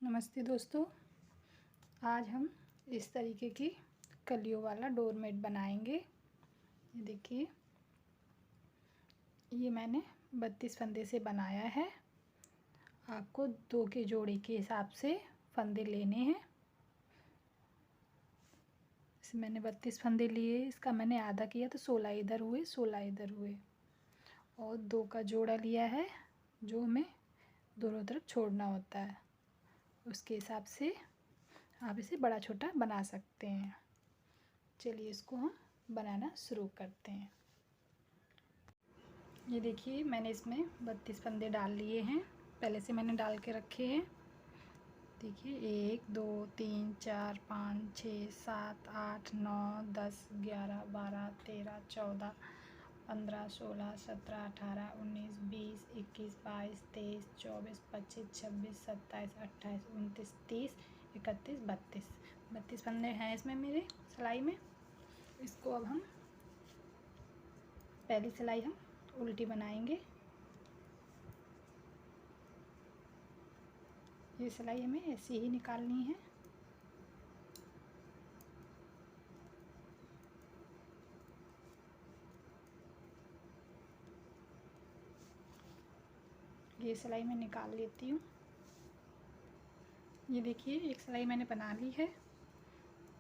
नमस्ते दोस्तों, आज हम इस तरीके की कलियों वाला डोरमेट बनाएंगे। ये देखिए, ये मैंने 32 फंदे से बनाया है। आपको 2 के जोड़े के हिसाब से फंदे लेने हैं। इसे मैंने 32 फंदे लिए, इसका मैंने आधा किया तो 16 इधर हुए 16 इधर हुए, और 2 का जोड़ा लिया है जो हमें दोनों तरफ छोड़ना होता है। उसके हिसाब से आप इसे बड़ा छोटा बना सकते हैं। चलिए इसको हम बनाना शुरू करते हैं। ये देखिए, मैंने इसमें 32 फंदे डाल लिए हैं, पहले से मैंने डाल के रखे हैं। देखिए 1 2 3 4 5 6 7 8 9 10 11 12 13 14 15 16 17 18 19 20 21 22 23 24 25 26 27 28 29 30 31 32 फंदे हैं इसमें मेरे सिलाई में। इसको अब हम पहली सिलाई हम उल्टी बनाएंगे। ये सिलाई हमें ऐसी ही निकालनी है। ये सिलाई मैं निकाल लेती हूँ। ये देखिए, एक सिलाई मैंने बना ली है।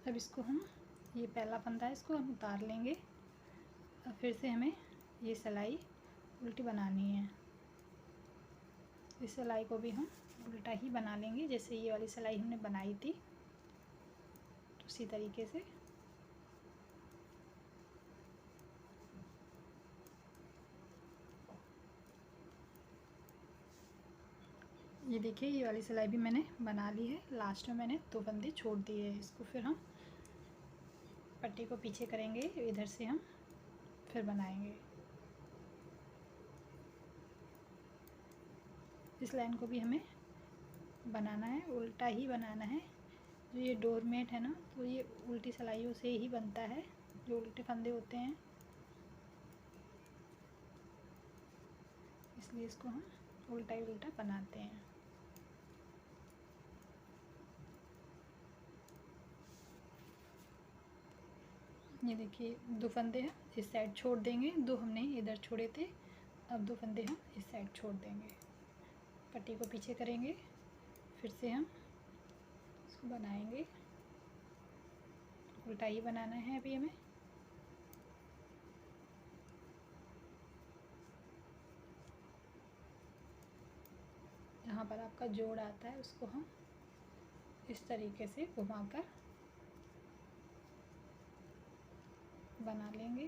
अब इसको हम, ये पहला फंदा है, इसको हम उतार लेंगे। अब फिर से हमें ये सिलाई उल्टी बनानी है। इस सिलाई को भी हम उल्टा ही बना लेंगे, जैसे ये वाली सिलाई हमने बनाई थी उसी तरीके से। ये देखिए, ये वाली सिलाई भी मैंने बना ली है। लास्ट में मैंने 2 फंदे छोड़ दिए हैं। इसको फिर हम पट्टी को पीछे करेंगे, इधर से हम फिर बनाएंगे। इस लाइन को भी हमें बनाना है, उल्टा ही बनाना है। जो ये डोरमेट है ना, तो ये उल्टी सिलाइयों से ही बनता है, जो उल्टे फंदे होते हैं। इसलिए इसको हम उल्टा ही उल्टा बनाते हैं। ये देखिए, 2 फंदे हम इस साइड छोड़ देंगे, 2 हमने इधर छोड़े थे। अब 2 फंदे हम इस साइड छोड़ देंगे, पट्टी को पीछे करेंगे, फिर से हम इसको बनाएंगे। उल्टा ही बनाना है अभी हमें। जहाँ पर आपका जोड़ आता है उसको हम इस तरीके से घुमाकर बना लेंगे।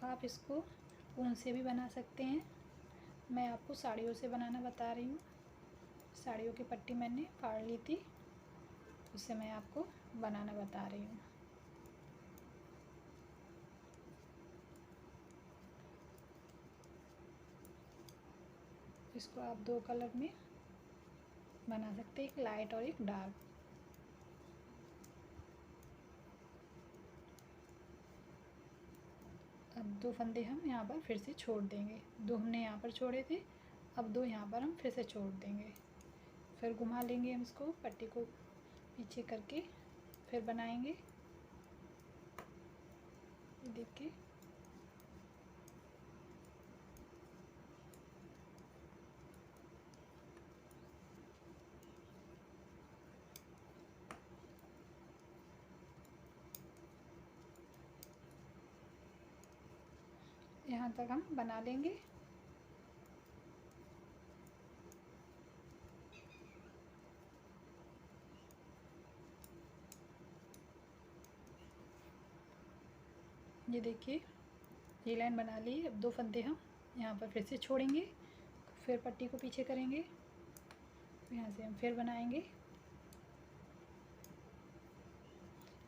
आप इसको ऊन से भी बना सकते हैं। मैं आपको साड़ियों से बनाना बता रही हूँ। साड़ियों की पट्टी मैंने फाड़ ली थी, उससे मैं आपको बनाना बता रही हूँ। इसको आप 2 कलर में बना सकते हैं, एक लाइट और एक डार्क। अब 2 फंदे हम यहाँ पर फिर से छोड़ देंगे। 2 हमने यहाँ पर छोड़े थे, अब 2 यहाँ पर हम फिर से छोड़ देंगे। फिर घुमा लेंगे हम इसको, पट्टी को पीछे करके फिर बनाएंगे। देखिए, यहाँ तक हम बना लेंगे। ये देखिए, ये लाइन बना ली। अब 2 फंदे हम यहाँ पर फिर से छोड़ेंगे, फिर पट्टी को पीछे करेंगे, यहाँ से हम फिर बनाएंगे।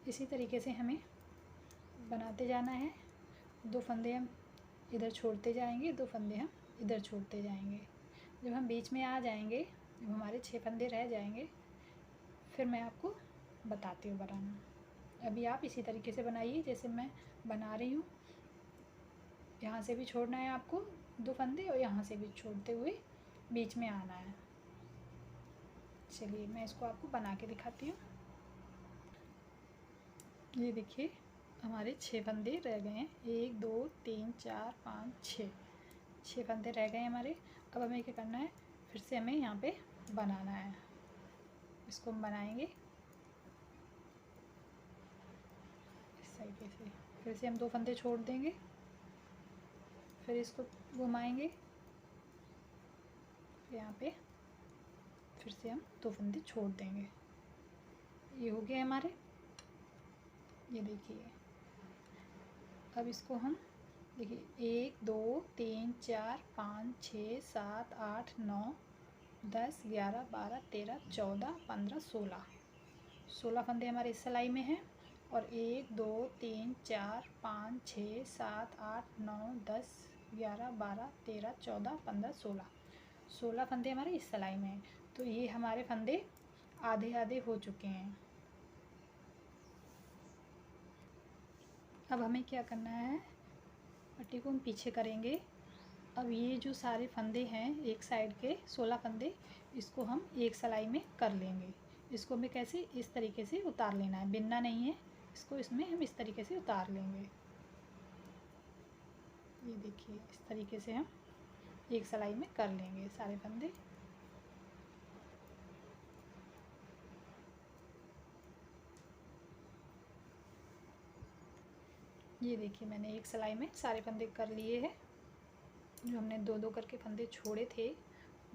इसी तरीके से हमें बनाते जाना है। 2 फंदे हम इधर छोड़ते जाएंगे, 2 फंदे हम इधर छोड़ते जाएंगे। जब हम बीच में आ जाएंगे, जब हमारे 6 फंदे रह जाएंगे, फिर मैं आपको बताती हूँ बनाना। अभी आप इसी तरीके से बनाइए जैसे मैं बना रही हूँ। यहाँ से भी छोड़ना है आपको 2 फंदे और यहाँ से भी छोड़ते हुए बीच में आना है। चलिए मैं इसको आपको बना के दिखाती हूँ। ये देखिए हमारे 6 फंदे रह गए हैं। 1 2 3 4 5 6 फंदे रह गए हैं हमारे। अब हमें क्या करना है, फिर से हमें यहाँ पे बनाना है। इसको हम बनाएंगे इस तरीके से। फिर से हम 2 फंदे छोड़ देंगे, फिर इसको घुमाएंगे, यहाँ पे फिर से हम 2 फंदे छोड़ देंगे। ये हो गए हमारे। ये देखिए अब इसको हम देखिए 1 2 3 4 5 6 7 8 9 10 11 12 13 14 15 16 फंदे हमारे इस सिलाई में हैं। और 1 2 3 4 5 6 7 8 9 10 11 12 13 14 15 16 फंदे हमारे इस सिलाई में हैं। तो ये हमारे फंदे आधे आधे हो चुके हैं। अब हमें क्या करना है, पट्टी को हम पीछे करेंगे। अब ये जो सारे फंदे हैं एक साइड के 16 फंदे, इसको हम एक सिलाई में कर लेंगे। इसको हमें कैसे, इस तरीके से उतार लेना है, बिनना नहीं है इसको, इसमें हम इस तरीके से उतार लेंगे। ये देखिए इस तरीके से हम एक सिलाई में कर लेंगे सारे फंदे। ये देखिए मैंने एक सिलाई में सारे फंदे कर लिए हैं। जो हमने 2 करके फंदे छोड़े थे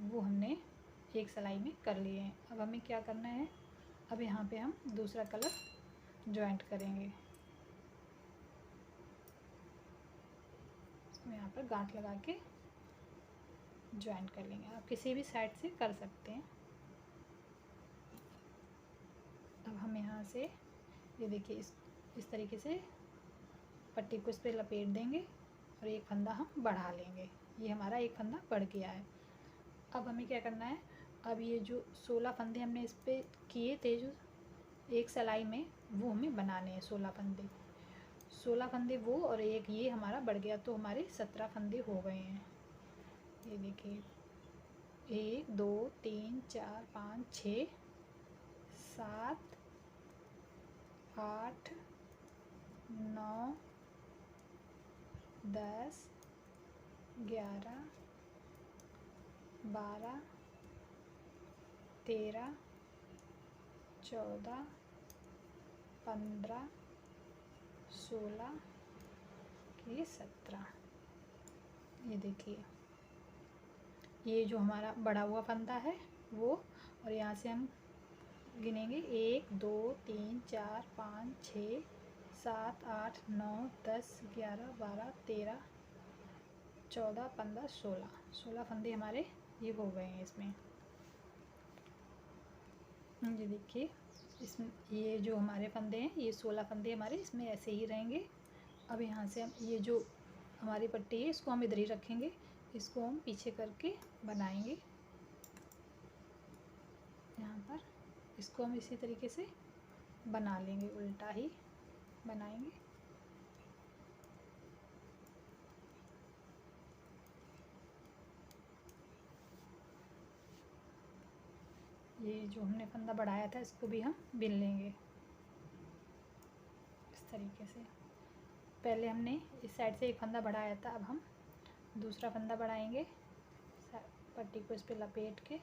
वो हमने एक सिलाई में कर लिए हैं। अब हमें क्या करना है, अब यहाँ पे हम दूसरा कलर जॉइंट करेंगे। इसको यहाँ पर गांठ लगा के जॉइंट कर लेंगे। आप किसी भी साइड से कर सकते हैं। अब हम यहाँ से ये देखिए इस तरीके से पट्टी को इस पर लपेट देंगे और एक फंदा हम बढ़ा लेंगे। ये हमारा एक फंदा बढ़ गया है। अब हमें क्या करना है, अब ये जो 16 फंदे हमने इस पर किए थे जो एक सिलाई में, वो हमें बनाने हैं 16 फंदे वो, और एक ये हमारा बढ़ गया, तो हमारे 17 फंदे हो गए हैं। ये देखिए 1 2 3 4 5 6 7 8 9 10 11 12 13 14 15 16 ये 17। ये देखिए ये जो हमारा बढ़ा हुआ फंदा है वो, और यहाँ से हम गिनेंगे 1 2 3 4 5 6 7 8 9 10 11 12 13 14 15 16 फंदे हमारे ये हो गए हैं इसमें। ये देखिए इसमें ये जो हमारे फंदे हैं ये 16 फंदे हमारे इसमें ऐसे ही रहेंगे। अब यहाँ से हम ये जो हमारी पट्टी है इसको हम इधर ही रखेंगे। इसको हम पीछे करके बनाएंगे यहाँ पर। इसको हम इसी तरीके से बना लेंगे, उल्टा ही बनाएंगे। ये जो हमने फंदा बढ़ाया था इसको भी हम बिन लेंगे इस तरीके से। पहले हमने इस साइड से एक फंदा बढ़ाया था, अब हम दूसरा फंदा बढ़ाएंगे पट्टी को इस पे लपेट के। ये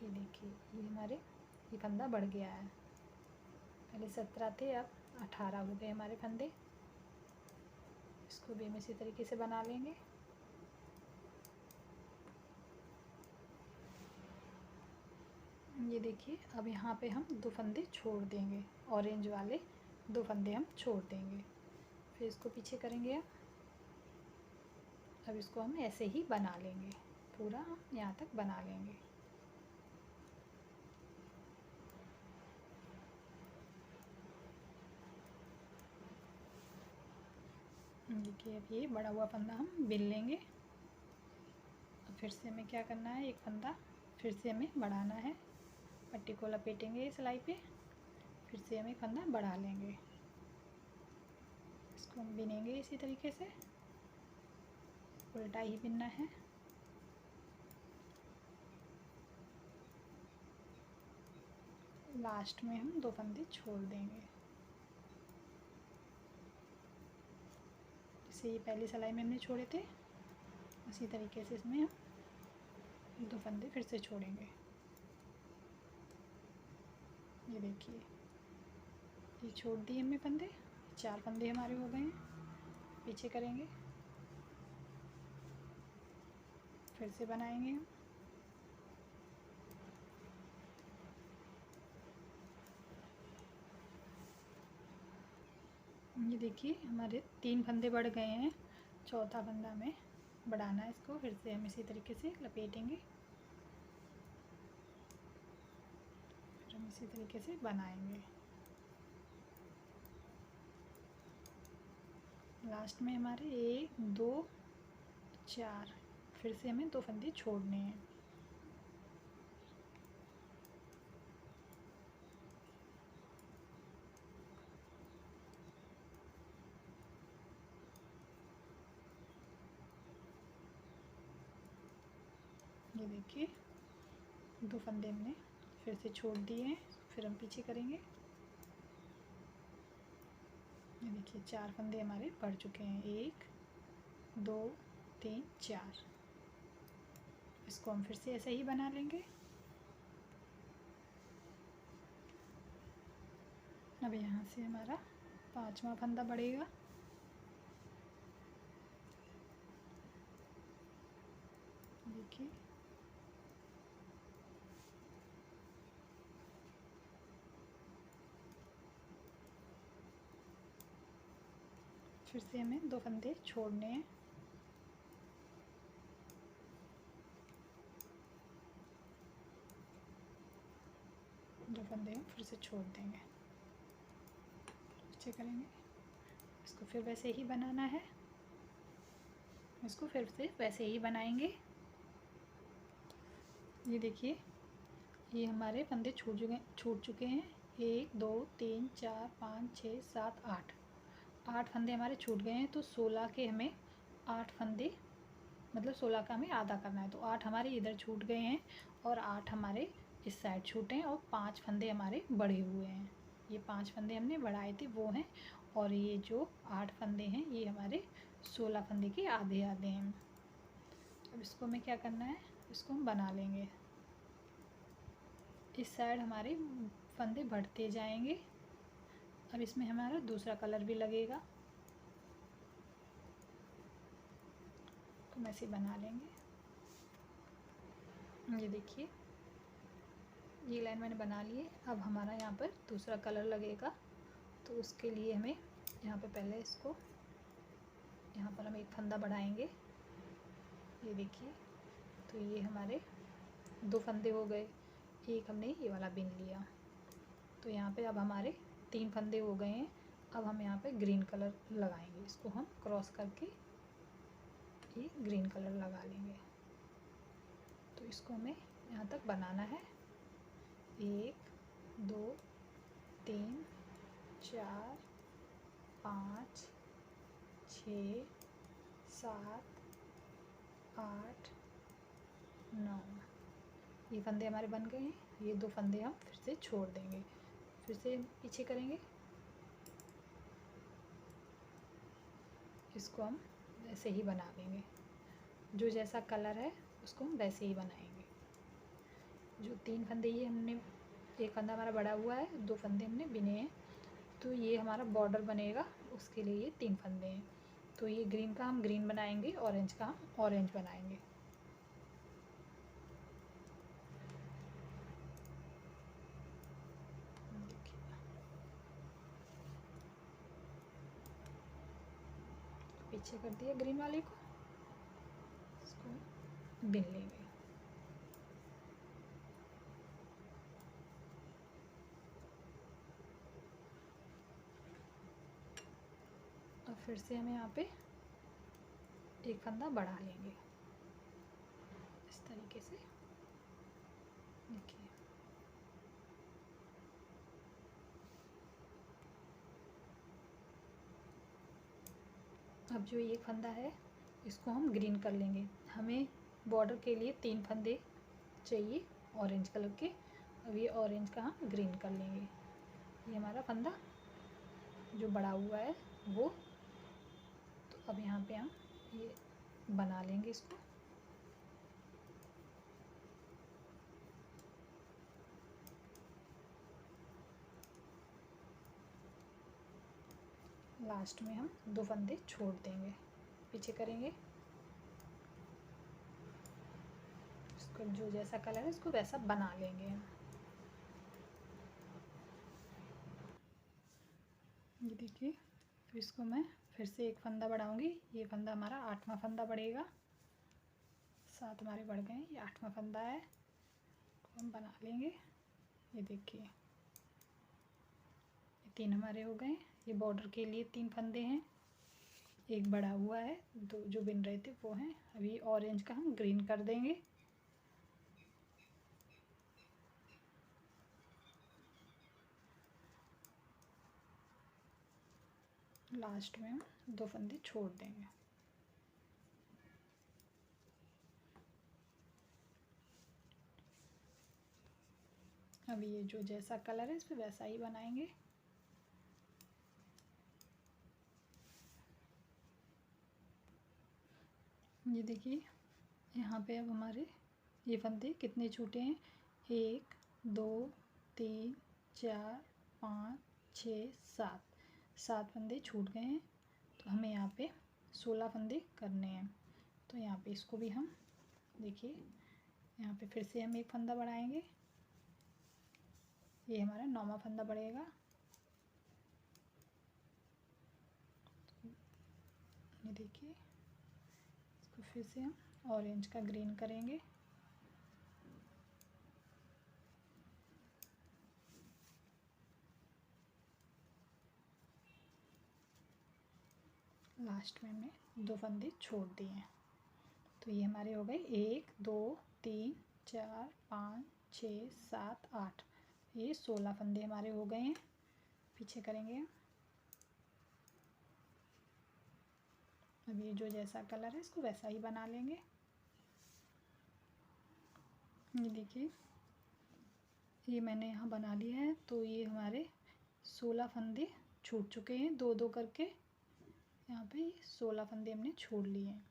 देखिए ये हमारे ये फंदा बढ़ गया है। पहले 17 थे अब 18 हो गए हमारे फंदे। इसको भी हम इसी तरीके से बना लेंगे। ये देखिए अब यहाँ पे हम 2 फंदे छोड़ देंगे, ऑरेंज वाले 2 फंदे हम छोड़ देंगे। फिर इसको पीछे करेंगे। अब इसको हम ऐसे ही बना लेंगे, पूरा हम यहाँ तक बना लेंगे। देखिए अब ये बड़ा हुआ फंदा हम बिन लेंगे। फिर से हमें क्या करना है, एक फंदा फिर से हमें बढ़ाना है। पट्टी को लपेटेंगे सिलाई पे, फिर से हम एक फंदा बढ़ा लेंगे। इसको हम बिनेंगे इसी तरीके से, उल्टा ही बिनना है। लास्ट में हम 2 फंदे छोड़ देंगे। जैसे ये पहली सिलाई में हमने छोड़े थे, उसी तरीके से इसमें हम 2 फंदे फिर से छोड़ेंगे। ये देखिए, ये छोड़ दिए हमने फंदे, 4 फंदे हमारे हो गए हैं। पीछे करेंगे, फिर से बनाएंगे हम। ये देखिए हमारे 3 फंदे बढ़ गए हैं, चौथा फंदा हमें बढ़ाना है। इसको फिर से हम इसी तरीके से लपेटेंगे, फिर हम इसी तरीके से बनाएंगे। लास्ट में हमारे 1 2 4, फिर से हमें 2 फंदे छोड़ने हैं। ये देखिए 2 फंदे हमने फिर से छोड़ दिए हैं, फिर हम पीछे करेंगे। ये देखिए 4 फंदे हमारे बढ़ चुके हैं, 1 2 3 4। इसको हम फिर से ऐसे ही बना लेंगे। अब यहाँ से हमारा 5वां फंदा बढ़ेगा। देखिए फिर से हमें 2 फंदे छोड़ने हैं। दो फंदे हम फिर से छोड़ देंगे, पीछे करेंगे। इसको फिर वैसे ही बनाना है, इसको फिर से वैसे ही बनाएंगे। ये देखिए ये हमारे फंदे छूट चुके हैं। 1 2 3 4 5 6 7 8, 8 फंदे हमारे छूट गए हैं। तो 16 के हमें 8 फंदे, मतलब 16 का हमें आधा करना है। तो 8 हमारे इधर छूट गए हैं और 8 हमारे इस साइड छूटे हैं, और 5 फंदे हमारे बढ़े हुए हैं। ये 5 फंदे हमने बढ़ाए थे वो हैं, और ये जो 8 फंदे हैं ये हमारे 16 फंदे के आधे आधे हैं। अब इसको हमें क्या करना है, इसको हम बना लेंगे। इस साइड हमारे फंदे बढ़ते जाएंगे। अब इसमें हमारा दूसरा कलर भी लगेगा, तो हम ऐसे बना लेंगे। ये देखिए ये लाइन मैंने बना ली है। अब हमारा यहाँ पर दूसरा कलर लगेगा, तो उसके लिए हमें यहाँ पे पहले इसको, यहाँ पर हम एक फंदा बढ़ाएंगे। ये देखिए, तो ये हमारे 2 फंदे हो गए। एक हमने ये वाला बिन लिया, तो यहाँ पे अब हमारे 3 फंदे हो गए हैं। अब हम यहाँ पे ग्रीन कलर लगाएंगे, इसको हम क्रॉस करके ये ग्रीन कलर लगा लेंगे। तो इसको हमें यहाँ तक बनाना है। 1 2 3 4 5 6 7 8 9, ये फंदे हमारे बन गए हैं। ये 2 फंदे हम फिर से छोड़ देंगे, फिर से पीछे करेंगे। इसको हम वैसे ही बना देंगे, जो जैसा कलर है उसको हम वैसे ही बनाएंगे। जो 3 फंदे ये हमने, एक फंदा हमारा बड़ा हुआ है, 2 फंदे हमने बिने हैं, तो ये हमारा बॉर्डर बनेगा, उसके लिए ये 3 फंदे हैं। तो ये ग्रीन का हम ग्रीन बनाएंगे, ऑरेंज का हम ऑरेंज बनाएंगे। पीछे कर दिया ग्रीन वाले को, इसको बिन लेंगे। और फिर से हमें यहाँ पे एक फंदा बढ़ा लेंगे इस तरीके से। देखिए अब जो ये फंदा है इसको हम ग्रीन कर लेंगे। हमें बॉर्डर के लिए 3 फंदे चाहिए ऑरेंज कलर के। अब ये ऑरेंज का हम ग्रीन कर लेंगे। ये हमारा फंदा जो बड़ा हुआ है वो, तो अब यहाँ पे हम ये बना लेंगे इसको। लास्ट में हम 2 फंदे छोड़ देंगे, पीछे करेंगे। इसको जो जैसा कलर है इसको वैसा बना लेंगे हम। ये देखिए, फिर इसको मैं फिर से एक फंदा बढ़ाऊंगी। ये फंदा हमारा 8वां फंदा बढ़ेगा। 7 हमारे बढ़ गए, ये 8वां फंदा है, हम बना लेंगे। ये देखिए, ये 3 हमारे हो गए। ये बॉर्डर के लिए 3 फंदे हैं, एक बड़ा हुआ है, 2 जो बिन रहे थे वो हैं। अभी ऑरेंज का हम ग्रीन कर देंगे। लास्ट में हम 2 फंदे छोड़ देंगे। अभी ये जो जैसा कलर है इस पर वैसा ही बनाएंगे। ये देखिए, यहाँ पे अब हमारे ये फंदे कितने छूटे हैं, 1 2 3 4 5 6 7 फंदे छूट गए हैं। तो हमें यहाँ पे 16 फंदे करने हैं। तो यहाँ पे इसको भी हम देखिए, यहाँ पे फिर से हम एक फंदा बढ़ाएंगे। ये हमारा 9वां फंदा बढ़ेगा। ये देखिए, इसको फिर से हम ऑरेंज का ग्रीन करेंगे। लास्ट में हमने 2 फंदे छोड़ दिए हैं। तो ये हमारे हो गए 1 2 3 4 5 6 7 8, ये 16 फंदे हमारे हो गए हैं। पीछे करेंगे। अब ये जो जैसा कलर है इसको वैसा ही बना लेंगे। ये देखिए, ये मैंने यहाँ बना लिया है। तो ये हमारे 16 फंदे छूट चुके हैं, 2 2 करके। यहाँ पे 16 फंदे हमने छोड़ लिए हैं।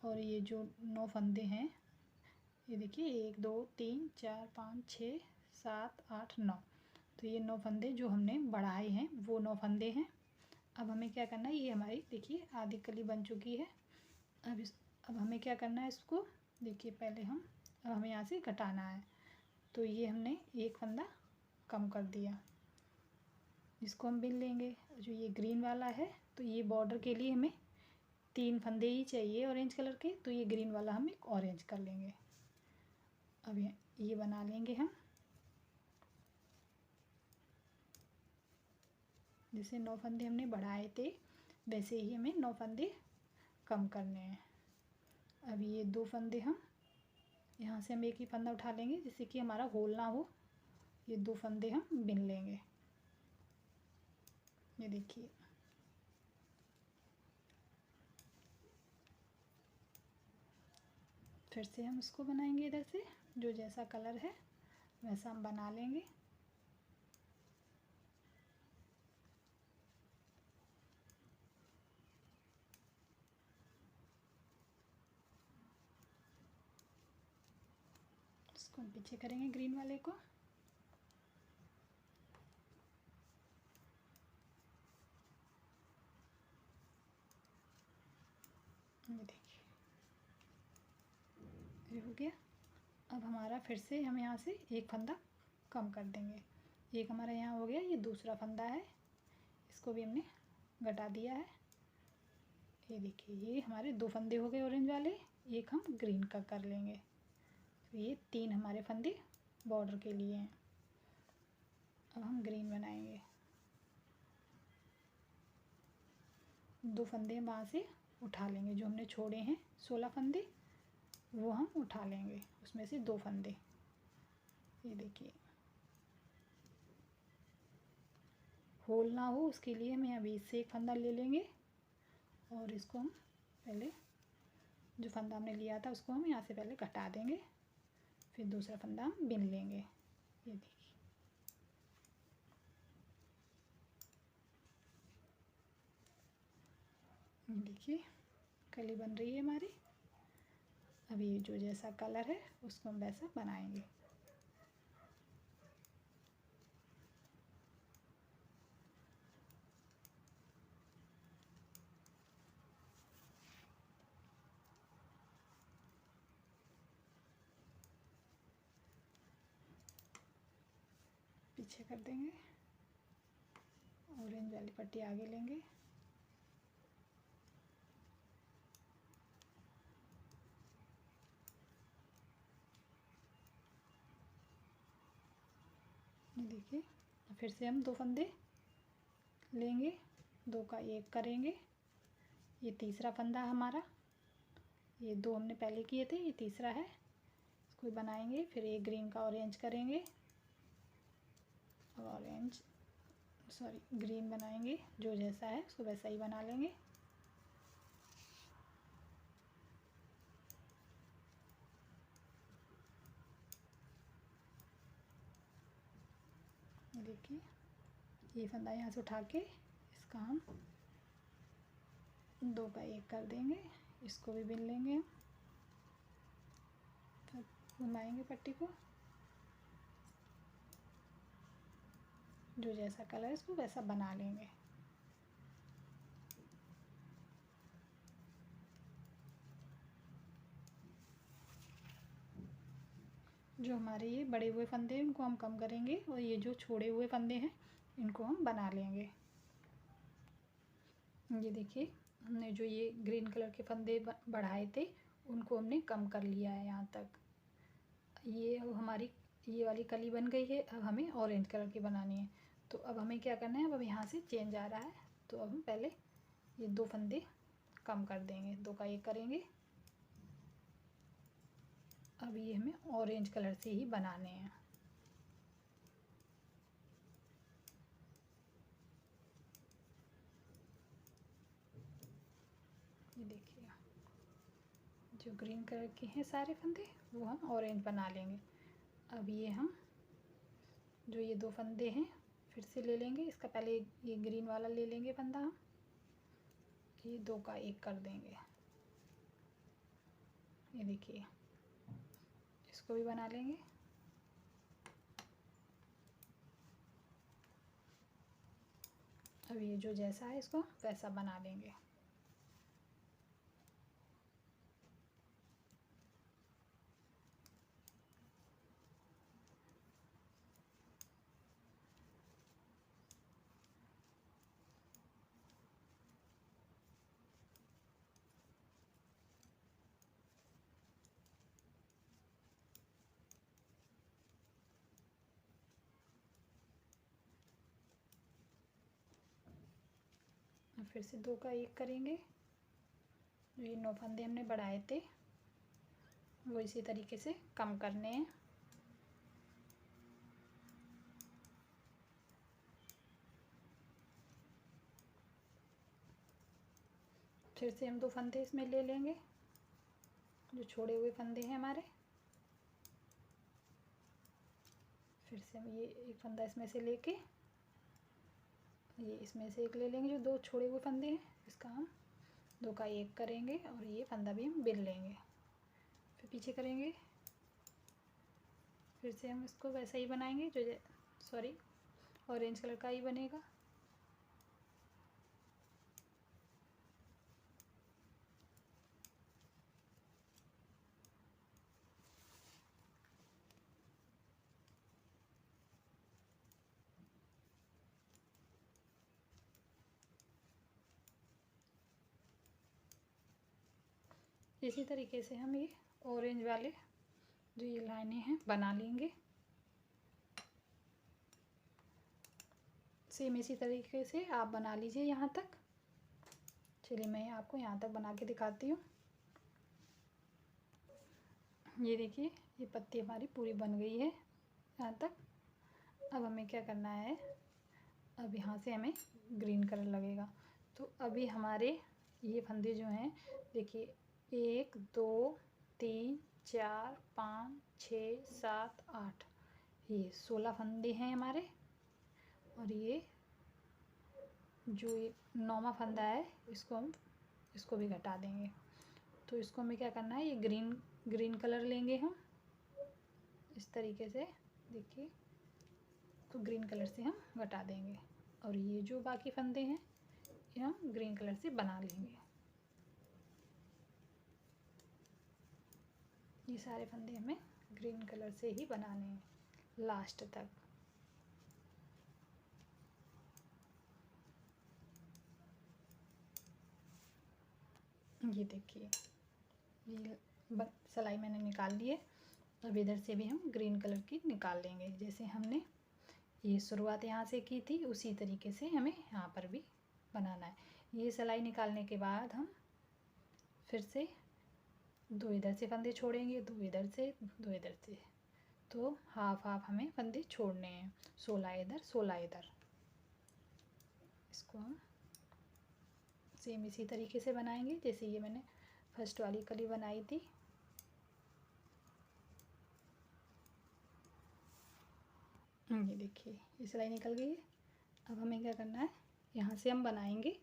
और ये जो 9 फंदे हैं, ये देखिए 1 2 3 4 5 6 7 8 9, तो ये 9 फंदे जो हमने बढ़ाए हैं वो 9 फंदे हैं। अब हमें क्या करना है, ये हमारी देखिए आधी कली बन चुकी है। अब हमें क्या करना है, इसको देखिए पहले अब हमें यहाँ से घटाना है। तो ये हमने एक फंदा कम कर दिया, इसको हम बिन लेंगे। जो ये ग्रीन वाला है, तो ये बॉर्डर के लिए हमें 3 फंदे ही चाहिए ऑरेंज कलर के, तो ये ग्रीन वाला हम एक ऑरेंज कर लेंगे। अब ये बना लेंगे हम। जैसे 9 फंदे हमने बढ़ाए थे वैसे ही हमें 9 फंदे कम करने हैं। अब ये 2 फंदे हम यहाँ से हम एक ही फंदा उठा लेंगे जिससे कि हमारा होल ना हो। ये 2 फंदे हम बिन लेंगे। ये देखिए, फिर से हम इसको बनाएंगे। इधर से जो जैसा कलर है वैसा हम बना लेंगे। इसको हम पीछे करेंगे ग्रीन वाले को। ये देखिए, ये हो गया। अब हमारा फिर से हम यहाँ से एक फंदा कम कर देंगे। एक हमारा यहाँ हो गया, ये दूसरा फंदा है, इसको भी हमने घटा दिया है। ये देखिए, ये हमारे 2 फंदे हो गए ऑरेंज वाले, एक हम ग्रीन का कर लेंगे। तो ये 3 हमारे फंदे बॉर्डर के लिए हैं। अब हम ग्रीन बनाएंगे। 2 फंदे हम वहाँ से उठा लेंगे, जो हमने छोड़े हैं 16 फंदे वो हम उठा लेंगे, उसमें से 2 फंदे। ये देखिए, होल ना हो उसके लिए हम यहाँ बीच से एक फंदा ले लेंगे और और इसको हम पहले जो फंदा हमने लिया था उसको हम यहाँ से पहले घटा देंगे, फिर दूसरा फंदा हम बिन लेंगे। ये देखिए कली बन रही है हमारी। अभी जो जैसा कलर है उसको हम वैसा बनाएंगे। पीछे कर देंगे, ऑरेंज वाली पट्टी आगे लेंगे, ये देखिए। फिर से हम 2 फंदे लेंगे, 2 का 1 करेंगे। ये तीसरा फंदा हमारा, ये 2 हमने पहले किए थे, ये तीसरा है। इसको बनाएंगे, फिर एक ग्रीन का ऑरेंज करेंगे, ऑरेंज सॉरी ग्रीन बनाएंगे। जो जैसा है उसको वैसा ही बना लेंगे। देखिए ये फंदा यहाँ से उठा के इसका हम 2 का 1 कर देंगे, इसको भी बिन लेंगे। फिर घुमाएंगे पट्टी को, जो जैसा कलर है इसको वैसा बना लेंगे। जो हमारे ये बड़े हुए फंदे हैं उनको हम कम करेंगे, और ये जो छोड़े हुए फंदे हैं इनको हम बना लेंगे। ये देखिए हमने जो ये ग्रीन कलर के फंदे बढ़ाए थे उनको हमने कम कर लिया है यहाँ तक। ये हमारी ये वाली कली बन गई है। अब हमें ऑरेंज कलर की बनानी है। तो अब हमें क्या करना है, अब यहाँ से चेंज आ रहा है तो अब हम पहले ये 2 फंदे कम कर देंगे, 2 का 1 करेंगे। अब ये हमें ऑरेंज कलर से ही बनाने हैं। ये देखिए जो ग्रीन कलर के हैं सारे फंदे वो हम ऑरेंज बना लेंगे। अब ये हम जो ये 2 फंदे हैं फिर से ले लेंगे। इसका पहले ये ग्रीन वाला ले लेंगे फंदा, हम ये 2 का 1 कर देंगे। ये देखिए इसको भी बना लेंगे। अब ये जो जैसा है इसको वैसा बना लेंगे। फिर से 2 का 1 करेंगे। जो ये 9 फंदे हमने बढ़ाए थे वो इसी तरीके से कम करने हैं। फिर से हम 2 फंदे इसमें ले लेंगे, जो छोड़े हुए फंदे हैं हमारे। फिर से हम ये एक फंदा इसमें से लेके ये इसमें से एक ले लेंगे, जो 2 छोड़े हुए फंदे हैं इसका हम 2 का 1 करेंगे, और ये फंदा भी हम बिन लेंगे। फिर पीछे करेंगे, फिर से हम इसको वैसा ही बनाएंगे, जो सॉरी ऑरेंज कलर का ही बनेगा। इसी तरीके से हम ये ऑरेंज वाले जो ये लाइनें हैं बना लेंगे। सेम इसी तरीके से आप बना लीजिए यहाँ तक। चलिए मैं आपको यहाँ तक बना के दिखाती हूँ। ये देखिए ये पत्ती हमारी पूरी बन गई है यहाँ तक। अब हमें क्या करना है, अब यहाँ से हमें ग्रीन कलर लगेगा। तो अभी हमारे ये फंदे जो हैं देखिए 1 2 3 4 5 6 7 8, ये 16 फंदे हैं हमारे। और ये जो ये 9वां फंदा है इसको भी घटा देंगे। तो इसको हमें क्या करना है, ये ग्रीन कलर लेंगे हम इस तरीके से, देखिए तो ग्रीन कलर से हम घटा देंगे। और ये जो बाकी फंदे हैं ये हम ग्रीन कलर से बना लेंगे। ये सारे फंदे हमें ग्रीन कलर से ही बनाने हैं लास्ट तक। ये देखिए ये सिलाई मैंने निकाल ली है। अब इधर से भी हम ग्रीन कलर की निकाल लेंगे। जैसे हमने ये शुरुआत यहाँ से की थी उसी तरीके से हमें यहाँ पर भी बनाना है। ये सिलाई निकालने के बाद हम फिर से 2 इधर से फंदे छोड़ेंगे, 2 इधर से, 2 इधर से, तो हाफ हाफ हमें फंदे छोड़ने हैं, 16 इधर 16 इधर। इसको हम सेम इसी तरीके से बनाएंगे जैसे ये मैंने फर्स्ट वाली कली बनाई थी। ये देखिए ये सिलाई निकल गई है। अब हमें क्या करना है, यहाँ से हम बनाएंगे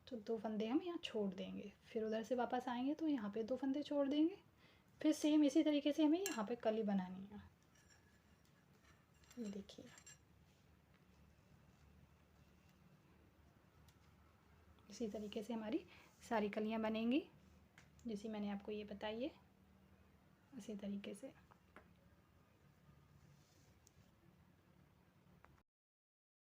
तो 2 फंदे हम यहाँ छोड़ देंगे, फिर उधर से वापस आएंगे तो यहाँ पे 2 फंदे छोड़ देंगे, फिर सेम इसी तरीके से हमें यहाँ पे कली बनानी है। ये देखिए इसी तरीके से हमारी सारी कलियाँ बनेंगी, जैसी मैंने आपको ये बताई है उसी तरीके से।